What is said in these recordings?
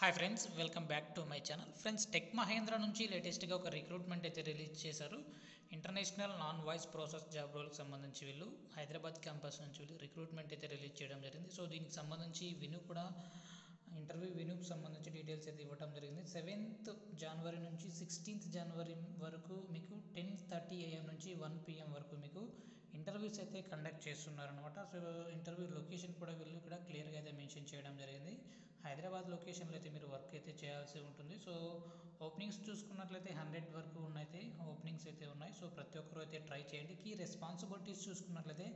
Hi friends, welcome back to my channel. Friends, Tech Mahindra నుంచి లేటెస్ట్గా ఒక రిక్రూట్మెంట్ అయితే రిలీజ్ చేశారు. International non voice process job రోల్కి సంబంధించి వీళ్ళు హైదరాబాద్ క్యాంపస్ నుంచి వీళ్ళు రిక్రూట్మెంట్ అయితే రిలీజ్ చేయడం జరిగింది. సో దీనికి సంబంధించి విను కూడా ఇంటర్వ్యూ వినుకు సంబంధించి డీటెయిల్స్ అయితే ఇవ్వడం జరిగింది. 7th జనవరి నుంచి 16th జనవరి వరకు మీకు 10:30 AM నుంచి 1 PM వరకు మీకు ఇంటర్వ్యూస్ అయితే కండక్ట్ చేస్తున్నారనమాట. సో ఇంటర్వ్యూ లొకేషన్ కూడా వీళ్ళు ఇక్కడ క్లియర్గా అయితే మెన్షన్ చేయడం జరిగింది. హైదరాబాద్ లొకేషన్లో అయితే మీరు వర్క్ అయితే చేయాల్సి ఉంటుంది. సో ఓపెనింగ్స్ చూసుకున్నట్లయితే 100 వరకు ఉన్నాయి, ఓపెనింగ్స్ అయితే ఉన్నాయి. సో ప్రతి ఒక్కరు అయితే ట్రై చేయండి. కీ రెస్పాన్సిబిలిటీస్ చూసుకున్నట్లయితే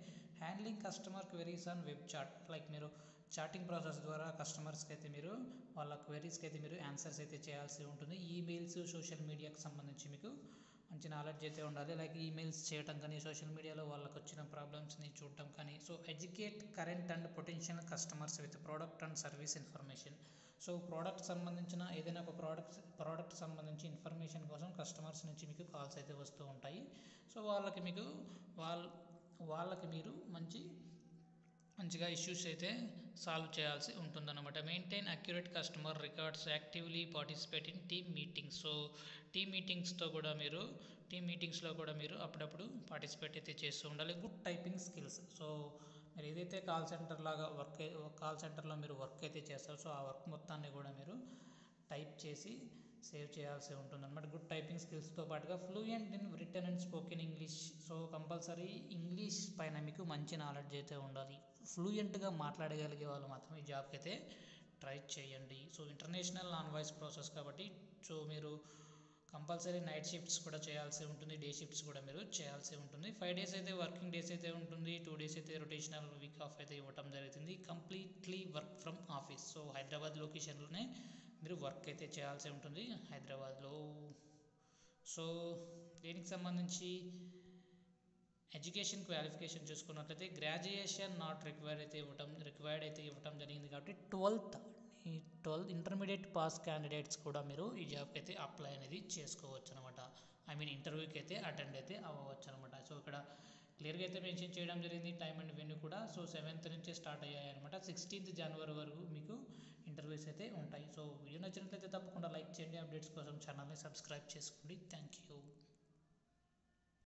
handling customer queries on web chat, like మీరు చాటింగ్ ప్రాసెస్ ద్వారా కస్టమర్స్కి అయితే మీరు వాళ్ళ క్వెరీస్కి అయితే మీరు ఆన్సర్స్ అయితే చేయాల్సి ఉంటుంది. ఈమెయిల్స్, సోషల్ మీడియాకి సంబంధించి మీకు మంచి నాలెడ్జ్ అయితే ఉండాలి. లైక్ ఈమెయిల్స్ చేయడం కానీ, సోషల్ మీడియాలో వాళ్ళకి వచ్చిన ప్రాబ్లమ్స్ని చూడటం కానీ. So educate current and potential customers with product and service information. So product సంబంధించిన ఏదైనా ఒక ప్రోడక్ట్ సంబంధించి ఇన్ఫర్మేషన్ కోసం కస్టమర్స్ నుంచి మీకు కాల్స్ అయితే వస్తూ ఉంటాయి. సో వాళ్ళకి మీరు మంచిగా ఇష్యూస్ అయితే సాల్వ్ చేయాల్సి ఉంటుందన్నమాట. Maintain accurate customer records, actively participate in team meetings. So team మీటింగ్స్లో కూడా మీరు అప్పుడప్పుడు పార్టిసిపేట్ అయితే చేస్తూ ఉండాలి. Good typing skills. సో మీరు ఏదైతే కాల్ సెంటర్లో మీరు వర్క్ అయితే చేస్తారో, సో ఆ వర్క్ మొత్తాన్ని కూడా మీరు టైప్ చేసి సేవ్ చేయాల్సి ఉంటుంది అనమాట. గుడ్ టైపింగ్ స్కిల్స్తో పాటుగా fluent in return and spoken English. So compulsory English పైన మీకు మంచి నాలెడ్జ్ అయితే ఉండాలి. ఫ్లూయెంట్గా మాట్లాడగలిగే వాళ్ళు మాత్రం ఈ జాబ్కి అయితే ట్రై చేయండి. So international non voice process కాబట్టి సో మీరు కంపల్సరీ నైట్ షిఫ్ట్స్ కూడా చేయాల్సి ఉంటుంది, డే షిఫ్ట్స్ కూడా మీరు చేయాల్సి ఉంటుంది. 5 days అయితే వర్కింగ్ డేస్ అయితే ఉంటుంది, 2 days అయితే రొటేషనల్ వీక్ ఆఫ్ అయితే ఇవ్వటం జరుగుతుంది. Completely work from office. So Hyderabad లొకేషన్లోనే మీరు వర్క్ అయితే చేయాల్సి ఉంటుంది హైదరాబాద్లో. సో దీనికి సంబంధించి ఎడ్యుకేషన్ క్వాలిఫికేషన్ చూసుకున్నట్లయితే గ్రాడ్యుయేషన్ నాట్ రిక్వైర్డ్ అయితే ఇవ్వటం జరిగింది. కాబట్టి 12th ఇంటర్మీడియట్ పాస్ క్యాండిడేట్స్ కూడా మీరు ఈ జాబ్కి అయితే అప్లై అనేది చేసుకోవచ్చు అనమాట. ఇంటర్వ్యూకి అయితే అటెండ్ అయితే అవ్వచ్చు అనమాట. సో ఇక్కడ క్లియర్గా అయితే మెన్షన్ చేయడం జరిగింది టైం అండ్ వెన్యూ కూడా. సో 7th నుంచే స్టార్ట్ అయ్యాయి అనమాట. 16th జనవరి వరకు మీకు ఇంటర్వ్యూస్ అయితే ఉంటాయి. సో వీడియో నచ్చినట్లయితే తప్పకుండా లైక్ చేయండి. అప్డేట్స్ కోసం ఛానల్ని సబ్స్క్రైబ్ చేసుకోండి. Thank you.